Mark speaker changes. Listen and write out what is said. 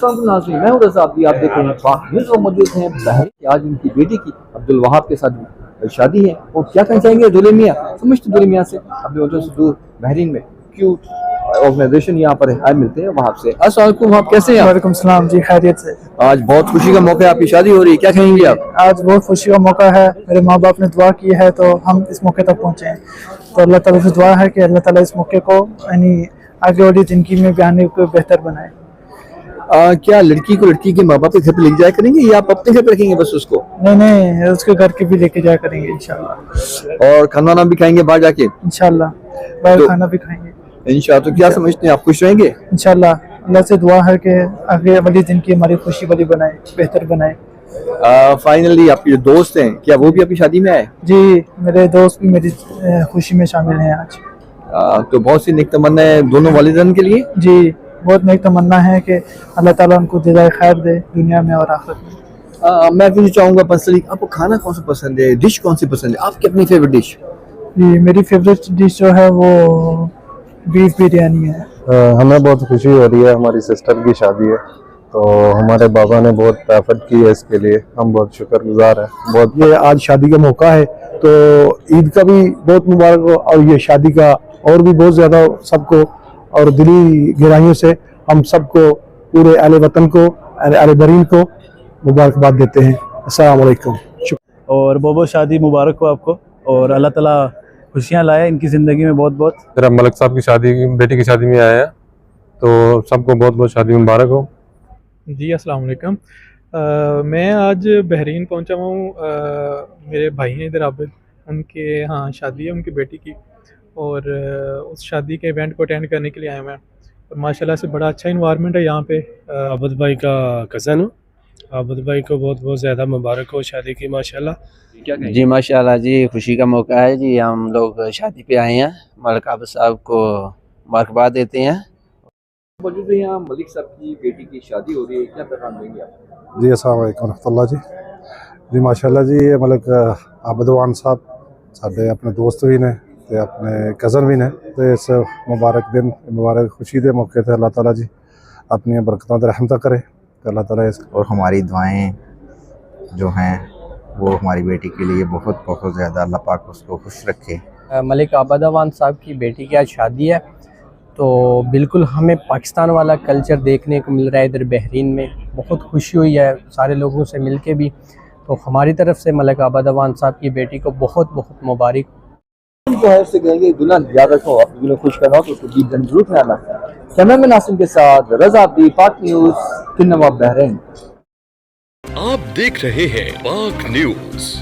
Speaker 1: नाज़रीन, मैं हूं रज़ा अब्दी। आप देख रहे हैं पाक न्यूज़ और मौजूद हैं बहरीन की। आज उनकी बेटी की अब्दुल वहाब के साथ शादी है और क्या कहना चाहेंगे दूल्हे मियाँ, समझते दूल्हे मियाँ से अपने वजह से दूर बहरीन में क्यूट ऑर्गेनाइजेशन यहाँ पर है। आज मिलते हैं वहां से। अस्सलाम वालेकुम, आप कैसे हैं?
Speaker 2: वालेकुम सलाम जी, खैरियत से।
Speaker 1: आज बहुत खुशी का मौका है, आपकी शादी हो रही है, क्या कहेंगे आप?
Speaker 2: आज बहुत खुशी का मौका है, मेरे माँ बाप ने दुआ की है तो हम इस मौके तक पहुँचे हैं। तो अल्लाह ताला से दुआ है कि अल्लाह ताला इस मौके को यानी आगे वाली ज़िंदगी में भी आने को बेहतर बनाए।
Speaker 1: क्या लड़की को लड़की के माँ बाप के घर पे लेके जाया करेंगे या आप अपने घर पे रखेंगे बस उसको?
Speaker 2: नहीं, उसके घर के भी लेके जाया करेंगे इंशाल्लाह।
Speaker 1: और खाना वाना भी खाएंगे बाहर जाके?
Speaker 2: इंशाल्लाह बाहर खाना भी खाएंगे
Speaker 1: इंशाल्लाह। तो क्या समझते हैं आप, खुश रहेंगे?
Speaker 2: इंशाल्लाह। अल्लाह से दुआ है कि आगे वाली ज़िंदगी हमारी खुशी वाली बनाए, बेहतर बनाए।
Speaker 1: फाइनली आपके जो दोस्त हैं, क्या वो भी आपकी शादी में आए?
Speaker 2: जी, मेरे दोस्त भी मेरी खुशी में शामिल हैं आज।
Speaker 1: तो बहुत सी नेक तमन्नाएं दोनों वालिदैन के लिए।
Speaker 2: जी, बहुत नेक तमन्ना है कि अल्लाह ताला उनको जज़ाए खैर दे दुनिया में और आखिरत में।
Speaker 1: मैं भी चाहूँगा पर्सनली, आपको खाना कौन सा पसंद है, डिश कौन सी पसंद है, आपकी अपनी फेवरेट डिश?
Speaker 2: जी, मेरी फेवरेट डिश जो है वो बीफ बिरयानी है।
Speaker 3: हमें बहुत खुशी हो रही है, हमारी सिस्टर की शादी है तो हमारे बाबा ने बहुत एफर्ट की है इसके लिए, हम बहुत शुक्रगुजार हैं। बहुत
Speaker 4: ये आज शादी का मौका है तो ईद का भी बहुत मुबारक हो और ये शादी का और भी बहुत ज़्यादा सबको और दिली गहराइयों से हम सबको पूरे अहले वतन को अहले बरीन को मुबारकबाद देते हैं। अस्सलाम वालेकुम।
Speaker 5: और बहुत बहुत शादी मुबारक हो आपको और अल्लाह ताला खुशियाँ लाए इनकी ज़िंदगी में बहुत बहुत।
Speaker 3: मेरा मलिक साहब की शादी, बेटी की शादी में आया है तो सबको बहुत बहुत शादी मुबारक हो।
Speaker 6: जी अस्सलाम वालेकुम। मैं आज बहरीन पहुंचा हुआ हूँ। मेरे भाई हैं इधर आबिद, उनके यहाँ शादी है उनकी बेटी की और उस शादी के इवेंट को अटेंड करने के लिए आए हुए हैं और माशाल्लाह से बड़ा अच्छा इन्वायरमेंट है यहाँ पे।
Speaker 7: आबिद भाई का कज़न हूँ। आबिद भाई को बहुत बहुत ज़्यादा मुबारक हो शादी की माशाल्लाह।
Speaker 8: जी माशाल्लाह जी, खुशी का मौका है जी, हम लोग शादी पे आए हैं, मलिक आबिद साहब को मुबारकबाद देते हैं।
Speaker 1: मौजूद है यहाँ मलिक साहब की बेटी की शादी हो रही है, क्या पैगाम देंगे आप?
Speaker 4: जी अस्सलाम वालेकुम रहमतुल्लाह जी। जी माशाल्लाह जी, ये मलिक आबिद साहब साडे अपने दोस्त भी ने ते अपने कज़न भी ने ते इस मुबारक दिन मुबारक खुशी के मौके ते अल्लाह ताला जी अपनी बरकतों ते रहमत करे। अल्लाह ताला इस
Speaker 9: और हमारी दुआएं जो हैं वो हमारी बेटी के लिए बहुत बहुत ज़्यादा, अल्लाह पाक उसको खुश रखे।
Speaker 10: मलिक आबिद साहब की बेटी की आज शादी है तो बिल्कुल हमें पाकिस्तान वाला कल्चर देखने को मिल रहा है इधर बहरीन में। बहुत खुशी हुई है सारे लोगों से मिल के भी। तो हमारी तरफ से मलिक आबिद साहब की बेटी को बहुत बहुत मुबारक।
Speaker 1: उनको से कहेंगे दुल्हन याद रखो, आप दुल्हन खुश करना हो तो उसको गीत जरूर खिलाना। कैमरामैन नासिम के साथ रज़ा अब्दी, पाक न्यूज़, किन्नवा बहरीन।
Speaker 11: आप देख रहे हैं पाक न्यूज़।